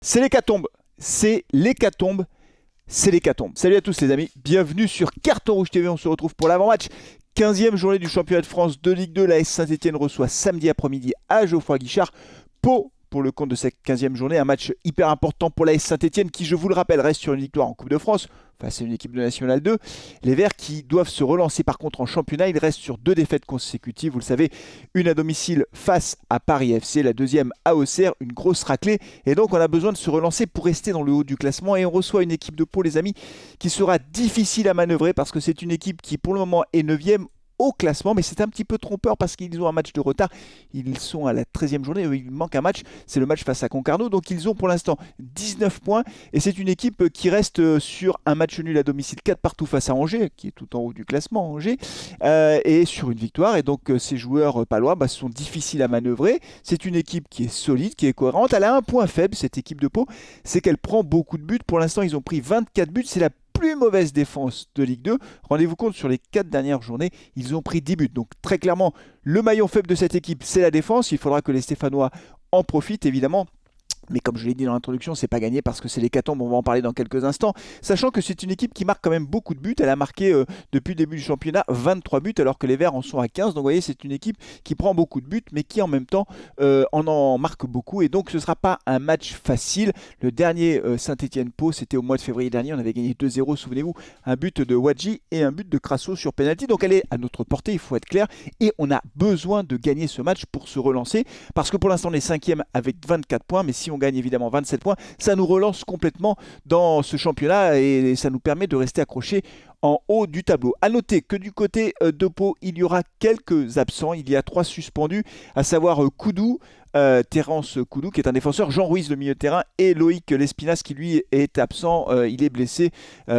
C'est l'hécatombe, c'est l'hécatombe, c'est l'hécatombe. Salut à tous les amis, bienvenue sur Carton Rouge TV, on se retrouve pour l'avant-match. 15e journée du championnat de France de Ligue 2, l'AS Saint-Etienne reçoit samedi après-midi à Geoffroy Guichard Pau pour le compte de cette 15e journée. Un match hyper important pour l'AS Saint-Etienne qui, je vous le rappelle, reste sur une victoire en Coupe de France face à une équipe de National 2. Les Verts qui doivent se relancer par contre en championnat, ils restent sur 2 défaites consécutives. Vous le savez, une à domicile face à Paris FC, la deuxième à Auxerre, une grosse raclée. Et donc on a besoin de se relancer pour rester dans le haut du classement. Et on reçoit une équipe de Pau, les amis, qui sera difficile à manœuvrer parce que c'est une équipe qui pour le moment est 9e au classement, mais c'est un petit peu trompeur parce qu'ils ont un match de retard. Ils sont à la 13e journée, il manque un match, c'est le match face à Concarneau, donc ils ont pour l'instant 19 points, et c'est une équipe qui reste sur un match nul à domicile 4 partout face à Angers, qui est tout en haut du classement, Angers, et sur une victoire, et donc ces joueurs palois sont difficiles à manœuvrer. C'est une équipe qui est solide, qui est cohérente. Elle a un point faible, cette équipe de Pau, c'est qu'elle prend beaucoup de buts. Pour l'instant, ils ont pris 24 buts, c'est la plus mauvaise défense de Ligue 2. Rendez-vous compte, sur les 4 dernières journées, ils ont pris 10 buts. Donc très clairement, le maillon faible de cette équipe, c'est la défense. Il faudra que les Stéphanois en profitent, évidemment. Mais comme je l'ai dit dans l'introduction, c'est pas gagné parce que c'est l'hécatombe, on va en parler dans quelques instants. Sachant que c'est une équipe qui marque quand même beaucoup de buts. Elle a marqué depuis le début du championnat 23 buts alors que les Verts en sont à 15. Donc vous voyez, c'est une équipe qui prend beaucoup de buts mais qui en même temps en marque beaucoup. Et donc ce ne sera pas un match facile. Le dernier Saint-Etienne-Pau, c'était au mois de février dernier. On avait gagné 2-0, souvenez-vous. Un but de Wadji et un but de Crasso sur penalty. Donc elle est à notre portée, il faut être clair. Et on a besoin de gagner ce match pour se relancer. Parce que pour l'instant, on est 5e avec 24 points. Mais si on gagne évidemment 27 points, ça nous relance complètement dans ce championnat et ça nous permet de rester accrochés en haut du tableau. A noter que du côté de Pau, il y aura quelques absents. Il y a 3 suspendus, à savoir Koudou, Terence Koudou qui est un défenseur, Jean Ruiz le milieu de terrain et Loïc Lespinasse qui lui est absent. Il est blessé.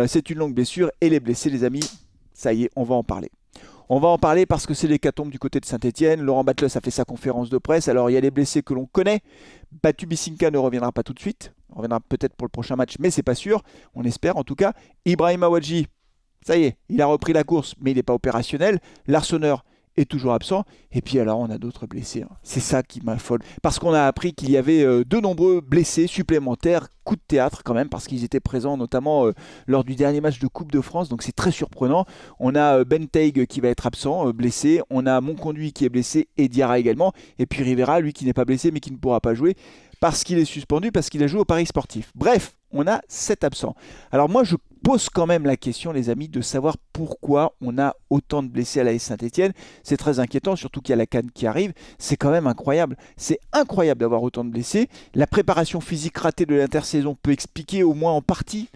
C'est une longue blessure et les blessés, les amis, ça y est, on va en parler. On va en parler parce que c'est l'hécatombe du côté de Saint-Etienne. Laurent Batles a fait sa conférence de presse. Alors il y a les blessés que l'on connaît. Batu Bisinka ne reviendra pas tout de suite. Il reviendra peut-être pour le prochain match, mais c'est pas sûr. On espère en tout cas. Ibrahima Wadji, ça y est, il a repris la course, mais il n'est pas opérationnel. Larsonneur est toujours absent. Et puis alors on a d'autres blessés. C'est ça qui m'affole. Parce qu'on a appris qu'il y avait de nombreux blessés supplémentaires. Coup de théâtre quand même, parce qu'ils étaient présents notamment lors du dernier match de Coupe de France. Donc c'est très surprenant. On a Ben Teig qui va être absent, blessé. On a Monconduit qui est blessé et Diarra également. Et puis Rivera, lui qui n'est pas blessé mais qui ne pourra pas jouer parce qu'il est suspendu, parce qu'il a joué au Paris Sportif. Bref, on a 7 absents. Alors moi je pose quand même la question, les amis, de savoir pourquoi on a autant de blessés à l'AS Saint-Etienne. C'est très inquiétant, surtout qu'il y a la CAN qui arrive. C'est quand même incroyable. C'est incroyable d'avoir autant de blessés. La préparation physique ratée de l'intersaison peut expliquer au moins en partie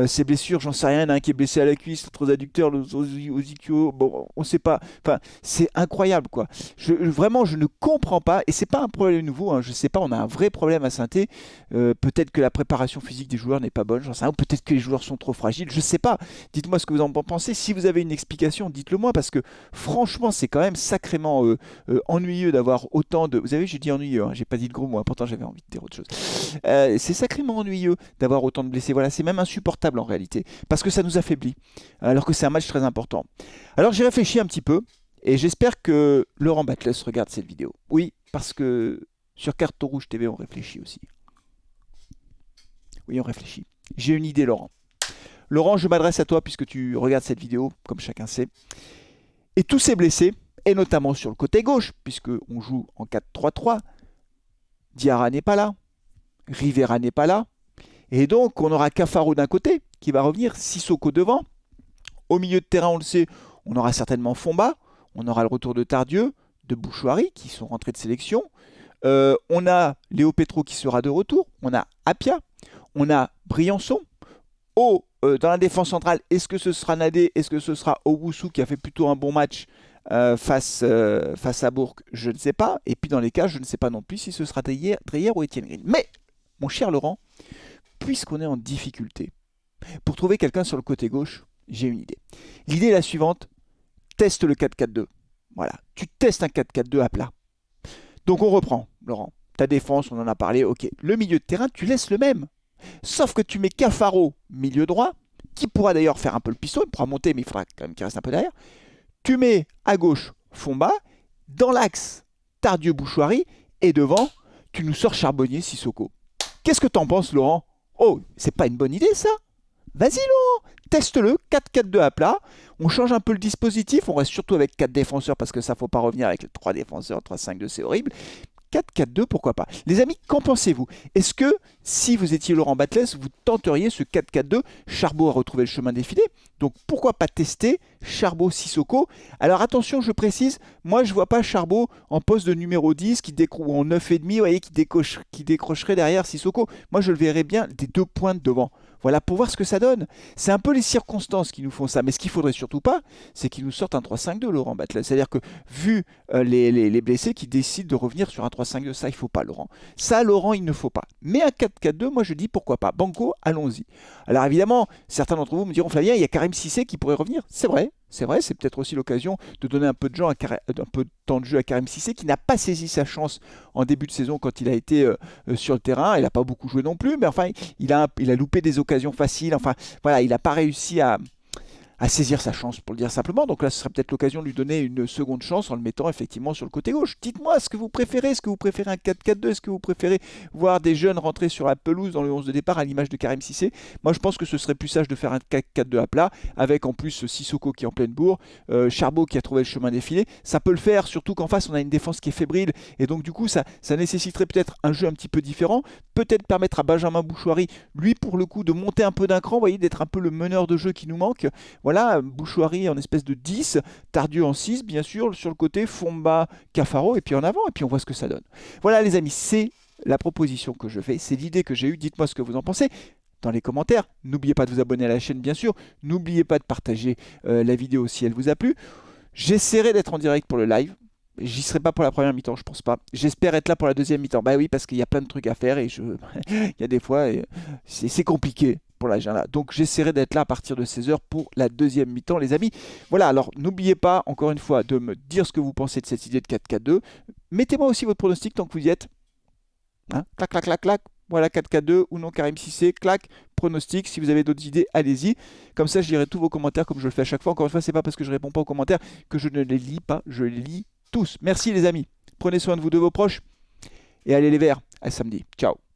ces blessures, j'en sais rien, il y en a un qui est blessé à la cuisse, l'autre aux adducteurs, aux ischios, bon, on sait pas. Enfin, c'est incroyable, quoi. Vraiment, je ne comprends pas, et c'est pas un problème nouveau, hein, je sais pas, on a un vrai problème à Saint-Étienne. Peut-être que la préparation physique des joueurs n'est pas bonne, j'en sais rien, ou peut-être que les joueurs sont trop fragiles, je sais pas. Dites-moi ce que vous en pensez. Si vous avez une explication, dites-le moi, parce que franchement, c'est quand même sacrément ennuyeux d'avoir autant de... Vous avez vu, j'ai dit ennuyeux, hein, j'ai pas dit de gros mots, hein, pourtant j'avais envie de dire autre chose. C'est sacrément ennuyeux d'avoir autant de blessés, voilà, c'est même insupportable en réalité, parce que ça nous affaiblit, alors que c'est un match très important. Alors j'ai réfléchi un petit peu, et j'espère que Laurent Batles regarde cette vidéo. Oui, parce que sur Carton Rouge TV, on réfléchit aussi. Oui, on réfléchit. J'ai une idée, Laurent. Laurent, je m'adresse à toi, puisque tu regardes cette vidéo, comme chacun sait. Et tous ces blessés, et notamment sur le côté gauche, puisqu'on joue en 4-3-3, Diarra n'est pas là, Rivera n'est pas là, et donc, on aura Cafaro d'un côté, qui va revenir, Sissoko devant. Au milieu de terrain, on le sait, on aura certainement Fomba. On aura le retour de Tardieu, de Bouchouari, qui sont rentrés de sélection. On a Léo Petro qui sera de retour. On a Apia. On a Briançon. Dans la défense centrale, est-ce que ce sera Nadé? Est-ce que ce sera Owusu qui a fait plutôt un bon match face à Bourg? Je ne sais pas. Et puis dans les cas, je ne sais pas non plus si ce sera Dreyer ou Étienne Green. Mais, mon cher Laurent, puisqu'on est en difficulté, pour trouver quelqu'un sur le côté gauche, j'ai une idée. L'idée est la suivante, teste le 4-4-2. Voilà, tu testes un 4-4-2 à plat. Donc on reprend, Laurent. Ta défense, on en a parlé, ok. Le milieu de terrain, tu laisses le même. Sauf que tu mets Cafaro, milieu droit, qui pourra d'ailleurs faire un peu le piston, il pourra monter, mais il faudra quand même qu'il reste un peu derrière. Tu mets à gauche Fomba, dans l'axe Tardieu-Bouchouari, et devant, tu nous sors Charbonnier, Sissoko. Qu'est-ce que t'en penses, Laurent? Oh, c'est pas une bonne idée, ça? Vas-y, Laurent, teste-le, 4-4-2 à plat. On change un peu le dispositif, on reste surtout avec 4 défenseurs parce que ça, faut pas revenir avec les 3 défenseurs, 3-5-2, c'est horrible. 4-4-2, pourquoi pas? Les amis, qu'en pensez-vous? Est-ce que, si vous étiez Laurent Batles, vous tenteriez ce 4-4-2? Charbot a retrouvé le chemin défilé, donc pourquoi pas tester Charbot-Sissoko? Alors attention, je précise, moi je ne vois pas Charbot en poste de numéro 10 ou en 9,5, vous voyez, qui décrocherait derrière Sissoko. Moi je le verrais bien des 2 pointes devant. Voilà, pour voir ce que ça donne. C'est un peu les circonstances qui nous font ça. Mais ce qu'il ne faudrait surtout pas, c'est qu'il nous sorte un 3-5-2, Laurent Battle. C'est-à-dire que, vu les blessés, qui décident de revenir sur un 3-5-2, ça, il ne faut pas, Laurent. Ça, Laurent, il ne faut pas. Mais un 4-4-2, moi, je dis pourquoi pas. Banco, allons-y. Alors, évidemment, certains d'entre vous me diront, Flavien, il y a Karim Cissé qui pourrait revenir. C'est vrai. C'est vrai, c'est peut-être aussi l'occasion de donner un peu de temps de jeu à Karim Cissé, qui n'a pas saisi sa chance en début de saison quand il a été sur le terrain. Il n'a pas beaucoup joué non plus, mais enfin, il a loupé des occasions faciles. Enfin, voilà, il n'a pas réussi à saisir sa chance, pour le dire simplement. Donc là, ce serait peut-être l'occasion de lui donner une seconde chance en le mettant effectivement sur le côté gauche. Dites-moi ce que vous préférez. Est-ce que vous préférez un 4-4-2? Est-ce que vous préférez voir des jeunes rentrer sur la pelouse dans le 11 de départ à l'image de Karim Cissé? Moi, je pense que ce serait plus sage de faire un 4-4-2 à plat, avec en plus Sissoko qui est en pleine bourre, Charbot qui a trouvé le chemin défilé. Ça peut le faire, surtout qu'en face, on a une défense qui est fébrile. Et donc, du coup, ça nécessiterait peut-être un jeu un petit peu différent. Peut-être permettre à Benjamin Bouchouari, lui, pour le coup, de monter un peu d'un cran, vous voyez, d'être un peu le meneur de jeu qui nous manque. Voilà, Bouchouari en espèce de 10, Tardieu en 6, bien sûr, sur le côté, Fomba, Cafaro, et puis en avant, et puis on voit ce que ça donne. Voilà les amis, c'est la proposition que je fais, c'est l'idée que j'ai eue, dites-moi ce que vous en pensez dans les commentaires. N'oubliez pas de vous abonner à la chaîne, bien sûr, n'oubliez pas de partager la vidéo si elle vous a plu. J'essaierai d'être en direct pour le live. J'y serai pas pour la première mi-temps, je pense pas. J'espère être là pour la deuxième mi-temps. Bah oui, parce qu'il y a plein de trucs à faire et il y a des fois, c'est compliqué pour l'agenda. Donc j'essaierai d'être là à partir de 16h pour la deuxième mi-temps, les amis. Voilà, alors n'oubliez pas, encore une fois, de me dire ce que vous pensez de cette idée de 4-4-2. Mettez-moi aussi votre pronostic tant que vous y êtes. Hein, clac, clac, clac, clac. Voilà, 4-4-2 ou non, Karim Cissé, clac, pronostic. Si vous avez d'autres idées, allez-y. Comme ça, je lirai tous vos commentaires comme je le fais à chaque fois. Encore une fois, c'est pas parce que je réponds pas aux commentaires que je ne les lis pas. Je les lis tous. Merci les amis. Prenez soin de vous, de vos proches. Et allez les verts. À samedi. Ciao.